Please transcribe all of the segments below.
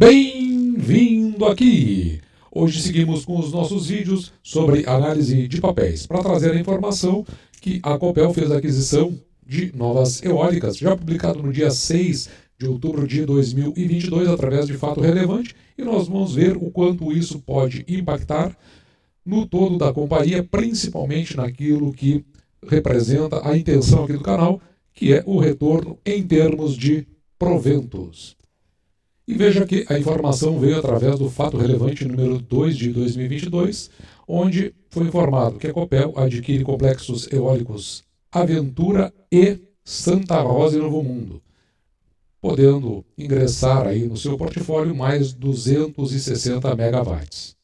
Bem-vindo aqui! Hoje seguimos com os nossos vídeos sobre análise de papéis, para trazer a informação que a Copel fez a aquisição de novas eólicas, já publicado no dia 6 de outubro de 2022, através de fato relevante, e nós vamos ver o quanto isso pode impactar no todo da companhia, principalmente naquilo que representa a intenção aqui do canal, que é o retorno em termos de proventos. E veja que a informação veio através do fato relevante número 2 de 2022, onde foi informado que a Copel adquire complexos eólicos Aventura e Santa Rosa e Novo Mundo, podendo ingressar aí no seu portfólio mais 260 megawatts.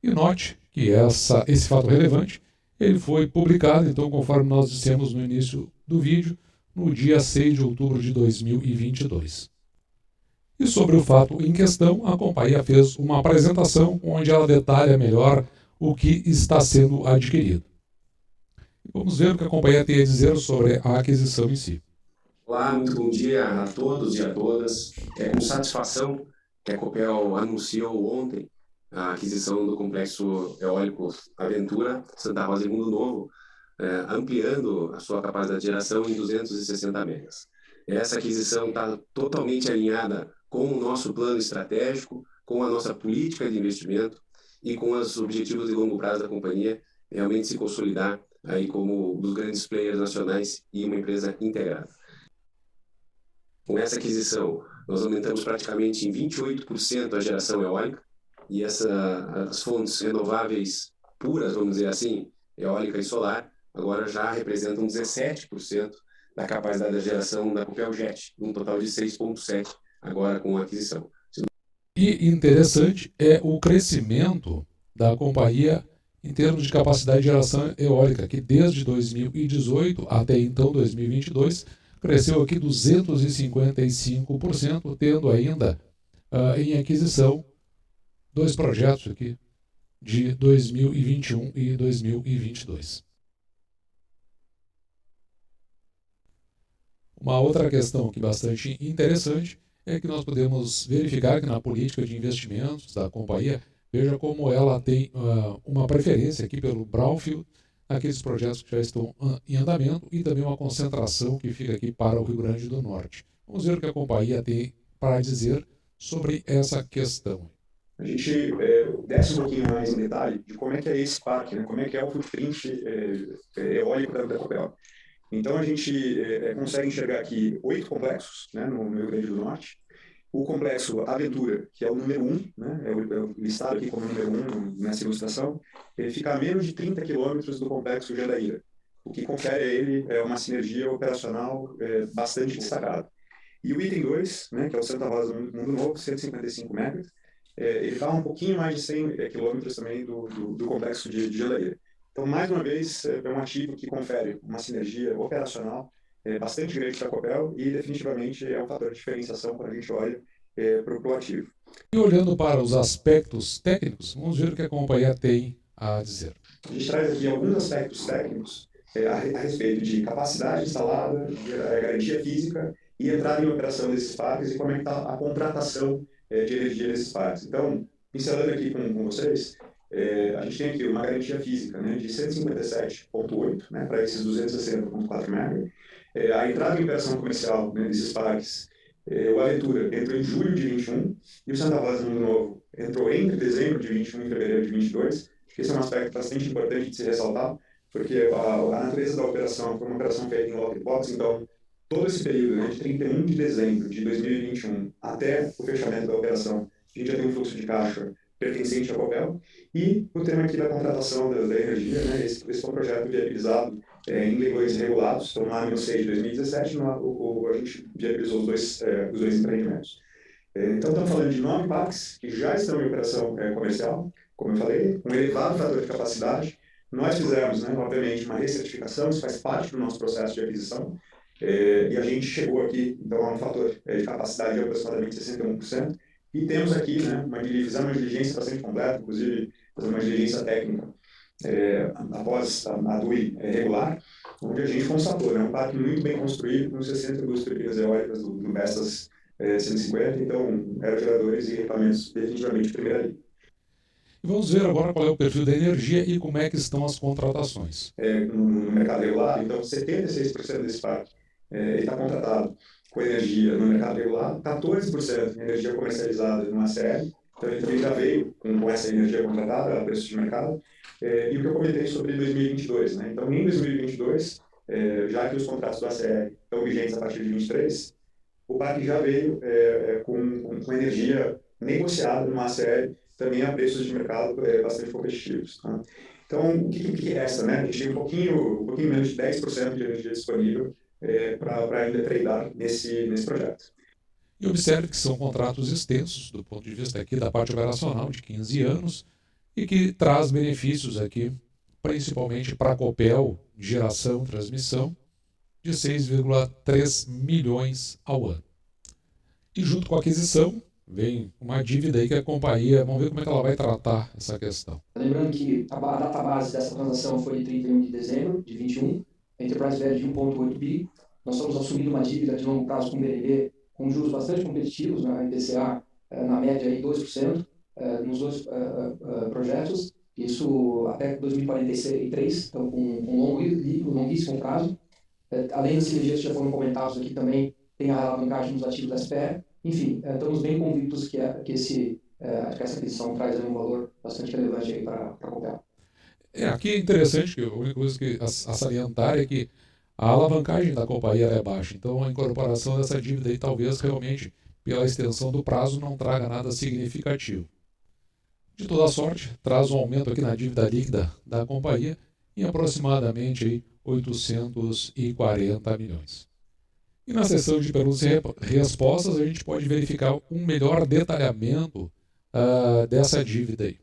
E note que esse fato relevante ele foi publicado, então, conforme nós dissemos no início do vídeo, no dia 6 de outubro de 2022. E sobre o fato em questão, a companhia fez uma apresentação onde ela detalha melhor o que está sendo adquirido. Vamos ver o que a companhia tem a dizer sobre a aquisição em si. Olá, muito bom dia a todos e a todas. É com satisfação que a Copel anunciou ontem a aquisição do complexo eólico Aventura Santa Rosa e Mundo Novo, ampliando a sua capacidade de geração em 260 megas. Essa aquisição está totalmente alinhada com o nosso plano estratégico, com a nossa política de investimento e com os objetivos de longo prazo da companhia realmente se consolidar aí como um dos grandes players nacionais e uma empresa integrada. Com essa aquisição, nós aumentamos praticamente em 28% a geração eólica e as fontes renováveis puras, vamos dizer assim, eólica e solar, agora já representam 17% da capacidade da geração da Copel Jet, um total de 6,7% agora com a aquisição. E interessante é o crescimento da companhia em termos de capacidade de geração eólica, que desde 2018 até então 2022 cresceu aqui 255%, tendo ainda em aquisição dois projetos aqui de 2021 e 2022. Uma outra questão aqui bastante interessante é que nós podemos verificar que na política de investimentos da companhia, veja como ela tem uma preferência aqui pelo brownfield, aqueles projetos que já estão em andamento, e também uma concentração que fica aqui para o Rio Grande do Norte. Vamos ver o que a companhia tem para dizer sobre essa questão. A gente desce um pouquinho mais em detalhe de como é que é esse parque, né? Como é que é o footprint eólico da Copel. Então, a gente consegue enxergar aqui 8 complexos, né, no Rio Grande do Norte. O complexo Aventura, que é o número 1, né, é o listado aqui como número 1 nessa ilustração, ele fica a menos de 30 quilômetros do complexo Jandaíra, o que confere a ele uma sinergia operacional bastante destacada. E o item 2, né, que é o Santa Rosa Mundo Novo, 155 megas, ele está um pouquinho mais de 100 quilômetros também do complexo de Jandaíra. Então, mais uma vez, é um ativo que confere uma sinergia operacional bastante grande para a Copel e definitivamente é um fator de diferenciação quando a gente olha para o ativo. E olhando para os aspectos técnicos, vamos ver o que a companhia tem a dizer. A gente traz aqui alguns aspectos técnicos a respeito de capacidade instalada, garantia física e entrada em operação desses parques e como é que está a contratação de energia desses parques. Então, pincelando aqui com vocês, a gente tem aqui uma garantia física, né, de 157,8, né, para esses 260,4 MB. A entrada em operação comercial, né, desses parques, o Aventura entrou em julho de 21 e o Santa Rosa Mundo Novo entrou entre dezembro de 21 e fevereiro de 22. Esse é um aspecto bastante importante de se ressaltar, porque a natureza da operação foi uma operação feita em lockbox, então todo esse período, né, de 31 de dezembro de 2021 até o fechamento da operação, a gente já tem um fluxo de caixa pertencente à Copel, e o tema aqui da contratação da energia, né, esse foi um projeto viabilizado em leilões regulados, então lá no 6 de 2017 a gente viabilizou os dois empreendimentos. Então estamos falando de 9 parques que já estão em operação comercial, como eu falei, um elevado fator de capacidade. Nós fizemos, né, obviamente, uma recertificação, isso faz parte do nosso processo de aquisição, e a gente chegou aqui, então, a um fator de capacidade de aproximadamente 61%, e temos aqui, né, fizemos uma diligência bastante completa, inclusive fazendo uma diligência técnica após a DUI regular, onde a gente constatou, né, um parque muito bem construído, com 62 turbinas eólicas do Vestas 150, então aerogeradores e equipamentos definitivamente de primeira linha. E vamos ver agora qual é o perfil da energia e como é que estão as contratações. No mercado regulado, então 76% desse parque está contratado com energia no mercado regulado, 14% energia comercializada no ACL, então ele também já veio com essa energia contratada a preço de mercado. E o que eu comentei sobre 2022, né? Então em 2022, já que os contratos do ACL estão vigentes a partir de 2023, o parque já veio com energia negociada no ACL, também a preços de mercado bastante competitivos. Tá? Então, o que resta? Né? A gente tem um pouquinho menos de 10% de energia disponível para ainda tradear nesse projeto. E observe que são contratos extensos, do ponto de vista aqui da parte operacional, de 15 anos, e que traz benefícios aqui, principalmente para a Copel, geração e transmissão, de 6,3 milhões ao ano. E junto com a aquisição, vem uma dívida aí que a companhia, vamos ver como é que ela vai tratar essa questão. Lembrando que a data base dessa transação foi de 31 de dezembro de 21, a Enterprise Value de 1,8 bi. Nós estamos assumindo uma dívida de longo prazo com o BNB, com juros bastante competitivos, na IPCA, na média aí 2%, nos dois projetos, isso até 2043, então com um longuíssimo prazo. Além das sinergias que já foram comentados aqui também, tem a alavancagem nos ativos da SPE. Enfim, estamos bem convictos que essa aquisição traz um valor bastante relevante aí para a Copel. Aqui é interessante, que a única coisa que a salientar é que a alavancagem da companhia é baixa, então a incorporação dessa dívida aí talvez realmente, pela extensão do prazo, não traga nada significativo. De toda sorte, traz um aumento aqui na dívida líquida da companhia em aproximadamente aí 840 milhões. E na sessão de perguntas e respostas, a gente pode verificar um melhor detalhamento dessa dívida aí.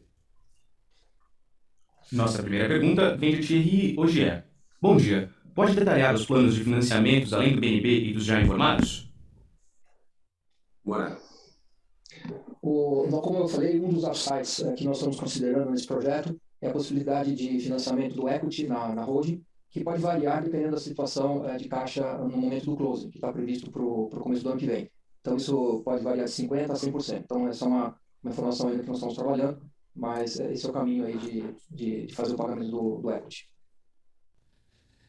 Nossa primeira pergunta vem de Thierry Ogier. Bom dia. Pode detalhar os planos de financiamentos além do BNB e dos já informados? Bora. Como eu falei, um dos upsides que nós estamos considerando nesse projeto é a possibilidade de financiamento do equity na holding, que pode variar dependendo da situação de caixa no momento do closing, que está previsto para o começo do ano que vem. Então, isso pode variar de 50% a 100%. Então, essa é uma informação ainda que nós estamos trabalhando, mas esse é o caminho aí de fazer o pagamento do equity.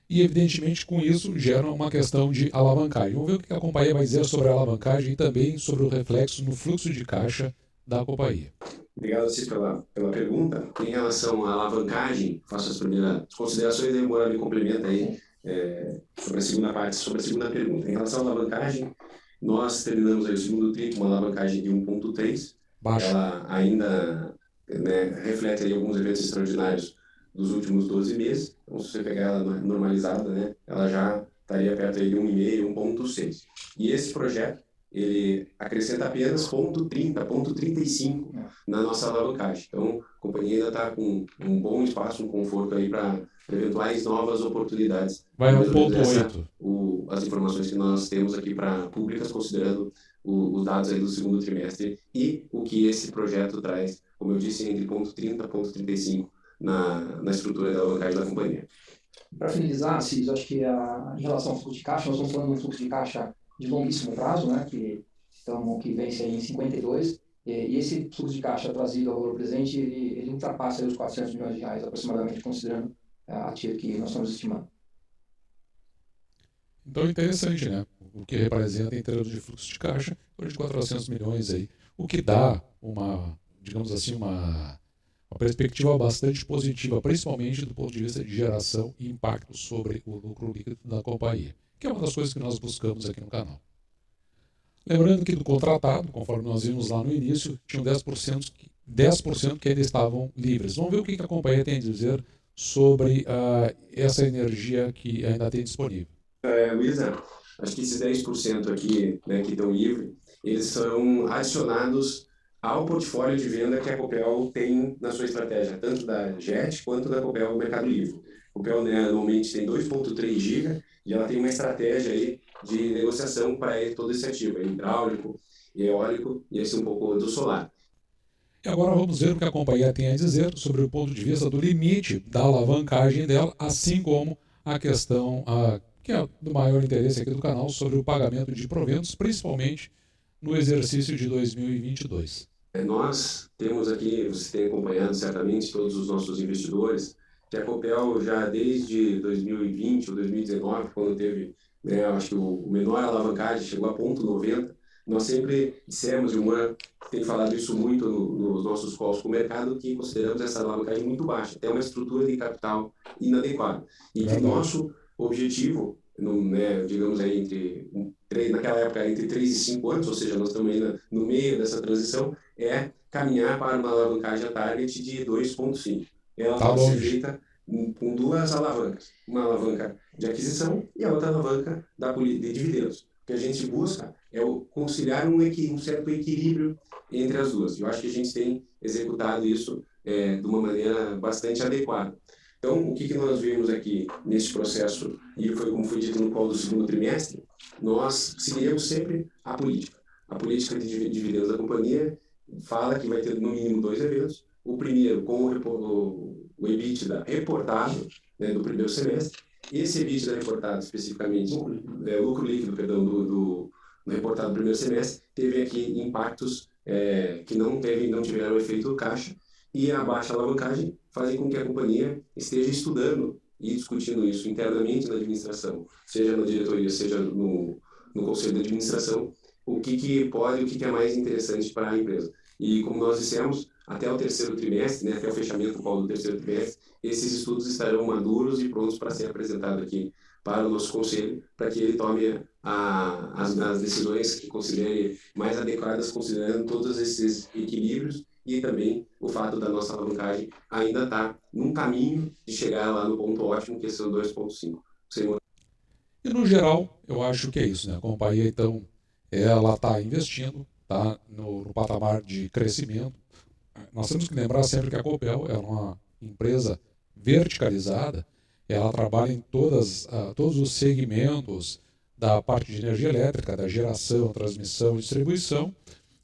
E, evidentemente, com isso, gera uma questão de alavancagem. Vamos ver o que a companhia vai dizer sobre a alavancagem e também sobre o reflexo no fluxo de caixa da companhia. Obrigado, Assis, pela pergunta. Em relação à alavancagem, faço as primeiras considerações, aí o Moura me complementa aí sobre a segunda parte, sobre a segunda pergunta. Em relação à alavancagem, nós terminamos aí o segundo TRI com uma alavancagem de 1,3. Ela ainda reflete aí alguns eventos extraordinários dos últimos 12 meses. Então, se você pegar ela normalizada, né, ela já estaria perto aí de 1,5, 1,6. E esse projeto, ele acrescenta apenas 0,30, 0,35 na nossa alavancagem. Então, a companhia ainda está com um bom espaço, um conforto aí para eventuais novas oportunidades. Vai a 1,8. As informações que nós temos aqui para públicas, considerando os dados aí do segundo trimestre e o que esse projeto traz, como eu disse, entre 0,30 e 0,35 na estrutura da alavancagem da companhia. Para finalizar, Cis, acho que em relação ao fluxo de caixa, nós estamos falando de um fluxo de caixa de longuíssimo prazo, né, que vence aí em 52, e esse fluxo de caixa trazido ao valor presente, ele ultrapassa aí os 400 milhões de reais aproximadamente, considerando a TIR que nós estamos estimando. Então, interessante, né? O que representa em termos de fluxo de caixa, de 400 milhões aí, o que dá uma, digamos assim, uma perspectiva bastante positiva, principalmente do ponto de vista de geração e impacto sobre o lucro líquido da companhia, que é uma das coisas que nós buscamos aqui no canal. Lembrando que do contratado, conforme nós vimos lá no início, tinham 10% que ainda estavam livres. Vamos ver o que a companhia tem a dizer sobre essa energia que ainda tem disponível. Luísa, acho que esses 10% aqui, né, que estão livres, eles são adicionados ao portfólio de venda que a Copel tem na sua estratégia, tanto da JET quanto da Copel Mercado Livre. A Copel, né, normalmente tem 2,3 GB e ela tem uma estratégia aí de negociação para todo esse ativo, hidráulico, eólico e esse um pouco do solar. E agora vamos ver o que a companhia tem a dizer sobre o ponto de vista do limite da alavancagem dela, assim como a questão que é do maior interesse aqui do canal sobre o pagamento de proventos, principalmente no exercício de 2022. Nós temos aqui, você tem acompanhado certamente todos os nossos investidores, que a Copel já desde 2020 ou 2019, quando teve, né, acho que o menor alavancagem chegou a 0,90, nós sempre dissemos, e o Moura tem falado isso muito nos nossos calls com o mercado, que consideramos essa alavancagem muito baixa, até uma estrutura de capital inadequada. E que o nosso objetivo, né, digamos aí, naquela época, entre 3 e 5 anos, ou seja, nós estamos ainda no meio dessa transição, é caminhar para uma alavancagem a target de 2,5. Ela pode ser feita com duas alavancas. Uma alavanca de aquisição e a outra alavanca de dividendos. O que a gente busca é conciliar um certo equilíbrio entre as duas. Eu acho que a gente tem executado isso de uma maneira bastante adequada. Então, o que nós vimos aqui nesse processo, e foi como foi dito no call do segundo trimestre, nós seguiremos sempre a política. A política de dividendos da companhia fala que vai ter no mínimo 2 eventos. O primeiro com o EBITDA reportado, né, do primeiro semestre. Esse EBITDA reportado especificamente, o lucro líquido, perdão, do reportado do primeiro semestre, teve aqui impactos que não tiveram efeito do caixa, e a baixa alavancagem fazem com que a companhia esteja estudando e discutindo isso internamente na administração, seja na diretoria, seja no conselho de administração, o que pode, o que é mais interessante para a empresa. E como nós dissemos, até o terceiro trimestre, né, até o fechamento do terceiro trimestre, esses estudos estarão maduros e prontos para ser apresentados aqui para o nosso conselho, para que ele tome as decisões que considere mais adequadas, considerando todos esses equilíbrios e também o fato da nossa alavancagem ainda estar num caminho de chegar lá no ponto ótimo, que são 2,5. E no geral, eu acho que é isso, né? A companhia, então, ela está investindo, está no patamar de crescimento. Nós temos que lembrar sempre que a Copel é uma empresa verticalizada, ela trabalha em todos os segmentos da parte de energia elétrica, da geração, transmissão e distribuição,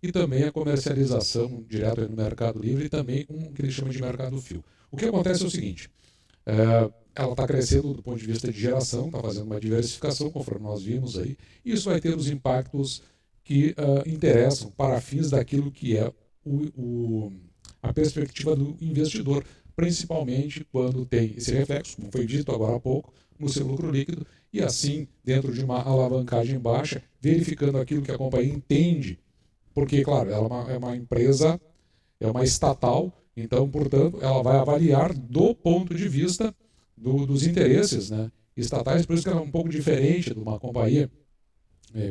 e também a comercialização direta no mercado livre e também o que eles chamam de mercado fio. O que acontece é o seguinte, ela está crescendo do ponto de vista de geração, está fazendo uma diversificação, conforme nós vimos aí, e isso vai ter os impactos que interessam para fins daquilo que é a perspectiva do investidor, principalmente quando tem esse reflexo, como foi dito agora há pouco, no seu lucro líquido, e assim, dentro de uma alavancagem baixa, verificando aquilo que a companhia entende, porque, claro, ela é uma empresa, é uma estatal, então, portanto, ela vai avaliar do ponto de vista dos interesses, né, estatais, por isso que ela é um pouco diferente de uma companhia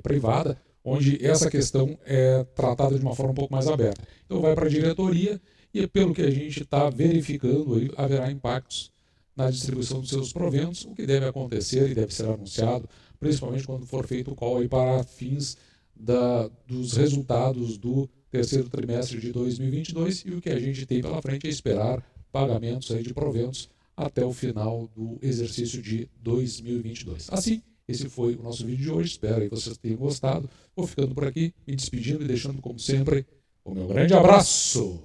privada, onde essa questão é tratada de uma forma um pouco mais aberta. Então vai para a diretoria e, pelo que a gente está verificando, aí, haverá impactos na distribuição dos seus proventos, o que deve acontecer e deve ser anunciado, principalmente quando for feito o call aí para fins dos resultados do terceiro trimestre de 2022, e o que a gente tem pela frente é esperar pagamentos aí de proventos até o final do exercício de 2022. Assim, esse foi o nosso vídeo de hoje, espero que vocês tenham gostado. Vou ficando por aqui, me despedindo e deixando, como sempre, o meu grande abraço!